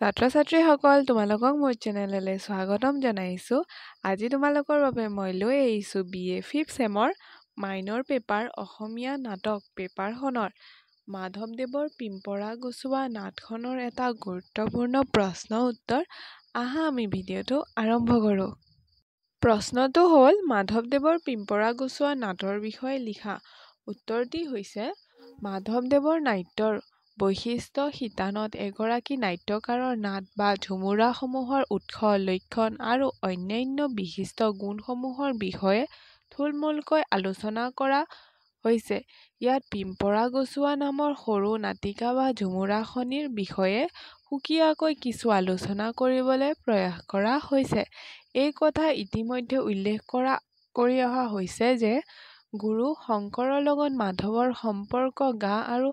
ছাত্ৰ-ছাত্ৰীসকল তোমালোকক মোৰ চেনেললৈ স্বাগতম জনাইছোঁ। আজি তোমালোকৰ বাবে মই লৈ আহিছোঁ BA 5th চেমৰ মাইনৰ পেপাৰ অসমীয়া নাটক পেপাৰখনৰ মাধৱদেৱৰ পিম্পৰা গুচোৱা নাটখনৰ এটা গুৰুত্বপূৰ্ণ প্ৰশ্ন উত্তৰ। আহা আমি ভিডিঅ'টো আৰম্ভ কৰোঁ। প্ৰশ্নটো হ'ল মাধৱদেৱৰ পিম্পৰা গুচোৱা নাটৰ বিষয়ে লিখা। উত্তৰটি হৈছে মাধৱদেৱৰ নাট্যৰ বৈশিষ্ট্য শিতানত এগৰাকী নাট্যকাৰৰ নাট বা ঝুমুৰাসমূহৰ উৎস, লক্ষণ আৰু অন্যান্য বিশিষ্ট গুণসমূহৰ বিষয়ে থুলমূলকৈ আলোচনা কৰা হৈছে। ইয়াত পিম্পৰা গুচোৱা নামৰ সৰু নাটিকা বা ঝুমুৰাখনিৰ বিষয়ে সুকীয়াকৈ কিছু আলোচনা কৰিবলৈ প্ৰয়াস কৰা হৈছে। এই কথা ইতিমধ্যে উল্লেখ কৰি অহা হৈছে যে গুৰু শংকৰৰ লগত মাধৱৰ সম্পৰ্ক গা আৰু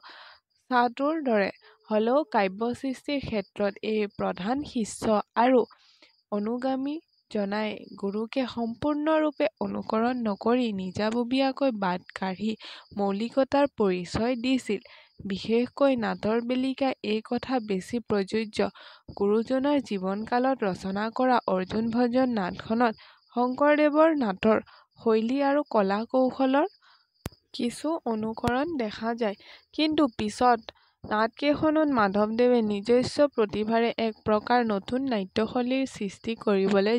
ছাঁটোৰ দৰে হ'লেও কাব্য সৃষ্টিৰ ক্ষেত্ৰত এই প্ৰধান শিষ্য আৰু অনুগামী জনাই গুৰুকে সম্পূৰ্ণৰূপে অনুকৰণ নকৰি নিজাববীয়াকৈ বাট কাঢ়ি মৌলিকতাৰ পৰিচয় দিছিল। বিশেষকৈ নাটৰ বেলিকা এই কথা বেছি প্ৰযোজ্য। গুৰুজনাৰ জীৱনকালত ৰচনা কৰা অৰ্জুন ভজন নাটখনত শংকৰদেৱৰ নাটৰ শৈলী আৰু কলা কৌশলৰ কিছু অনুকৰণ দেখা যায়। কিন্তু পিছত নাটকেইখনত মাধৱদেৱে নিজস্ব প্ৰতিভাৰে এক প্ৰকাৰ নতুন নাট্যশৈলীৰ সৃষ্টি কৰিবলৈ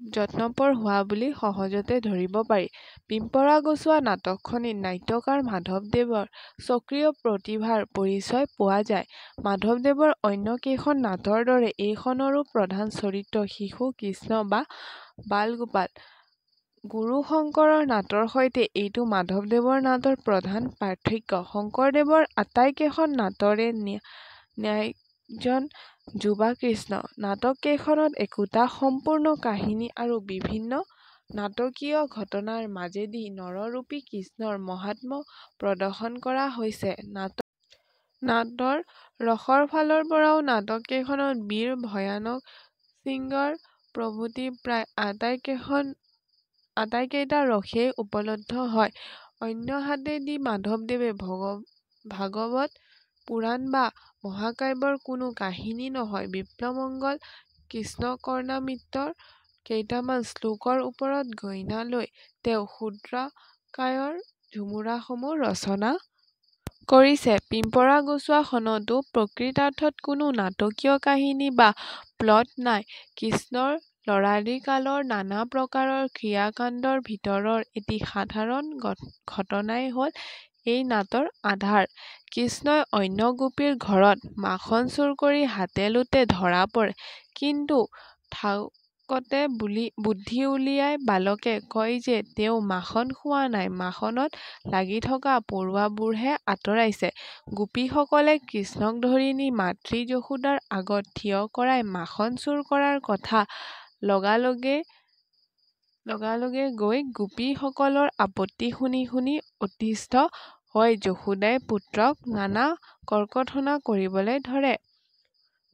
যত্নপৰ হোৱা বুলি সহজতে ধৰিব পাৰি। পিম্পৰা গুচোৱা নাটকখনিত নাট্যকাৰ মাধৱদেৱৰ স্বকীয় প্ৰতিভাৰ পৰিচয় পোৱা যায়। মাধৱদেৱৰ অন্য কেইখন নাটৰ দৰে এইখনৰো প্ৰধান চৰিত্ৰ শিশু কৃষ্ণ বা বালগোপাল। গুৰু শংকৰৰ নাটৰ সৈতে এইটো মাধৱদেৱৰ নাটৰ প্ৰধান পাৰ্থক্য। শংকৰদেৱৰ আটাইকেইখন নাটৰে নায়কজন যুৱা কৃষ্ণ। নাটক কেইখনত একোটা সম্পূৰ্ণ কাহিনী আৰু বিভিন্ন নাটকীয় ঘটনাৰ মাজেদি নৰৰূপী কৃষ্ণৰ মহাত্ম্য প্ৰদৰ্শন কৰা হৈছে। নাটৰ ৰসৰ ফালৰ পৰাও নাটক কেইখনত বীৰ, ভয়ানক, শৃঙ্গাৰ প্ৰভৃতি প্ৰায় আটাইকেইটা ৰসেই উপলব্ধ হয়। অন্যহাতেদি মাধৱদেৱে ভাগৱত পুৰাণ বা মহাকাব্যৰ কোনো কাহিনী নহয়, বিল্বমঙ্গল, কৃষ্ণকৰ্ণামৃতৰ কেইটামান শ্লোকৰ ওপৰত গইনা লৈ তেওঁ ক্ষুদ্ৰকায়ৰ ঝুমুৰাসমূহ ৰচনা কৰিছে। পিম্পৰা গুচোৱা খনতো প্ৰকৃতাৰ্থত কোনো নাটকীয় কাহিনী বা প্লট নাই। কৃষ্ণৰ ল'ৰালি কালৰ নানা প্ৰকাৰৰ ক্ৰিয়াকাণ্ডৰ ভিতৰৰ এটি সাধাৰণ ঘটনাই হ'ল এই নাটৰ আধাৰ। কৃষ্ণই অন্য গোপীৰ ঘৰত মাখন চুৰ কৰি হাতে-লোটে ধৰা পৰে। কিন্তু থাউকতে বুদ্ধি উলিয়াই বালকে কয় যে তেওঁ মাখন খোৱা নাই, মাখনত লাগি থকা পৰুৱাবোৰহে আঁতৰাইছে। গোপীসকলে কৃষ্ণক ধৰি নি মাতৃ যশোদাৰ আগত থিয় কৰাই মাখন চুৰ কৰাৰ কথা লগালগে গৈ গোপী সকলৰ আপত্তি শুনি অতিষ্ঠ হৈ যশোদাই পুত্ৰক নানা কৰ্কট্টনা কৰিবলৈ ধৰে।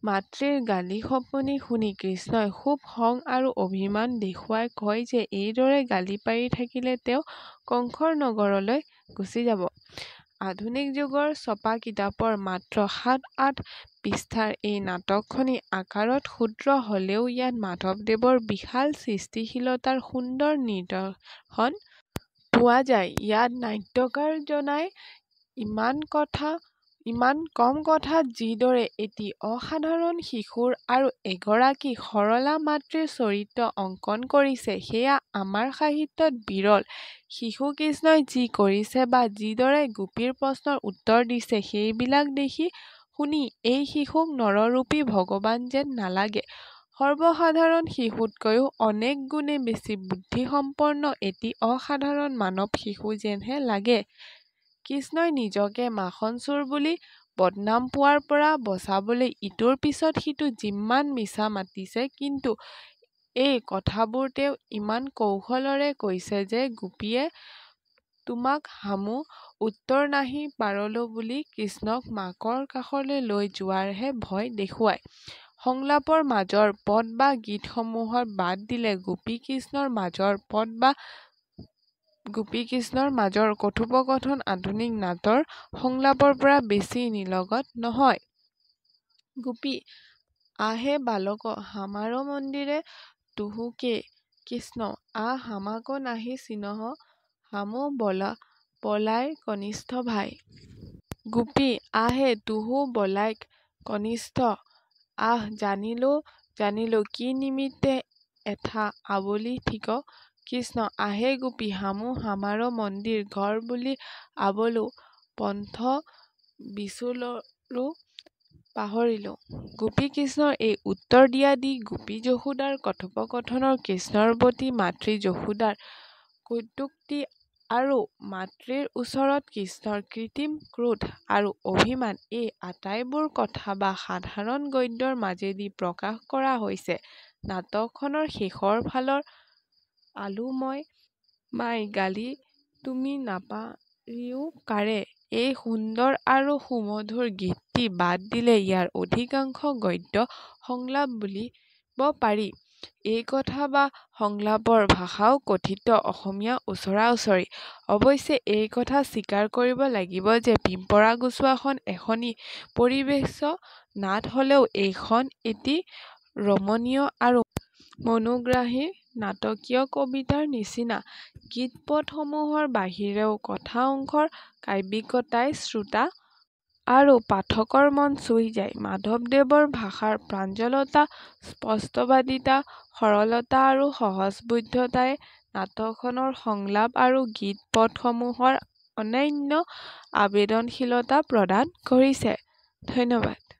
মাতৃৰ গালি-শপনি শুনি কৃষ্ণই খুব খং আৰু অভিমান দেখুৱাই কয় যে এইদৰে গালি পাৰি থাকিলে তেওঁ কংসৰ নগৰলৈ গুচি যাব। আধুনিক যুগৰ ছপা কিতাপৰ মাত্ৰ ৭-৮ পৃষ্ঠাৰ এই নাটকখনি আকাৰত ক্ষুদ্ৰ হ'লেও ইয়াত মাধৱদেৱৰ বিশাল সৃষ্টিশীলতাৰ সুন্দৰ নিদৰ্শন পোৱা যায়। ইয়াত নাট্যকাৰজনাই ইমান কম কথাত যিদৰে এটি অসাধাৰণ শিশুৰ আৰু এগৰাকী সৰলা মাতৃৰ চৰিত্ৰ অংকন কৰিছে সেয়া আমাৰ সাহিত্যত বিৰল। শিশু কৃষ্ণই যি কৰিছে বা যিদৰে গোপীৰ প্ৰশ্নৰ উত্তৰ দিছে সেইবিলাক দেখি শুনি এই শিশুক নৰৰূপী ভগৱান যেন নালাগে, সৰ্বসাধাৰণ শিশুতকৈও অনেক গুণে বেছি বুদ্ধিসম্পন্ন এটি অসাধাৰণ মানৱ শিশু যেনহে লাগে। কৃষ্ণই নিজকে মাখন চোৰ বুলি বদনাম পোৱাৰ পৰা বচাবলৈ ইটোৰ পিছত সিটো যিমান মিছা মাতিছে, কিন্তু এই কথাবোৰ তেওঁ ইমান কৌশলেৰে কৈছে যে গোপীয়ে তোমাক হামো উত্তৰ নাহি পাৰলো বুলি কৃষ্ণক মাকৰ কাষলৈ লৈ যোৱাৰহে ভয় দেখুৱায়। সংলাপৰ মাজৰ পদ বা গীতসমূহত বাদ দিলে গোপী কৃষ্ণৰ মাজৰ কথোপকথন আধুনিক নাটৰ সংলাপৰ পৰা বেছি নিলগত নহয়। গোপী আহে বালক হামাৰ মন্দিৰে তুহুকে কৃষ্ণ হামাক নাহি চিনহ হামো বলাই কনিষ্ঠ ভাই। গোপী আহে তুহু বলাইক কনিষ্ঠ জানিলো কি নিমিত্তে এঠা আবলি ঠিক কৃষ্ণ আহে গোপী হামো হামাৰ মন্দিৰ ঘৰ বুলি আবলো পন্থ বিচুলৰো পাহৰিলো। গোপী কৃষ্ণৰ এই উত্তৰ দিয়া দি গোপী যশোদাৰ কথোপকথনৰ কৃষ্ণৰ প্ৰতি মাতৃ যশোদাৰ কৌতুকটি আৰু মাতৃৰ ওচৰত কৃষ্ণৰ কৃত্ৰিম ক্ৰোধ আৰু অভিমান এই আটাইবোৰ কথা বা সাধাৰণ গদ্যৰ মাজেদি প্ৰকাশ কৰা হৈছে। নাটকখনৰ শেষৰ ফালৰ আলু মাই গালি তুমি নাপাৰিও কাৰে এই সুন্দৰ আৰু সুমধুৰ গীতটি বাদ দিলে ইয়াৰ অধিকাংশ গদ্য সংলাপ বুলিব পাৰি। এই কথা বা সংলাপৰ ভাষাও কথিত অসমীয়া ওচৰা-ওচৰি। অৱশ্যে এই কথা স্বীকাৰ কৰিব লাগিব যে পিম্পৰাগুচোৱাখন এখনি পৰিবেশ্য নাট হলেও এইখন এটি ৰমণীয় আৰু মনোগ্ৰাহী নাটকীয় কবিতাৰ নিচিনা। গীত-পদসমূহৰ বাহিৰেও কথা অংশৰ কাব্যিকতাই শ্ৰোতা আৰু পাঠকৰ মন চুই যায়। মাধৱদেৱৰ ভাষাৰ প্ৰাঞ্জলতা, স্পষ্টবাদিতা, সৰলতা আৰু সহজবোধ্যতাই নাটকখনৰ সংলাপ আৰু গীত-পদসমূহৰ অনন্য আবেদনশীলতা প্ৰদান কৰিছে। ধন্যবাদ।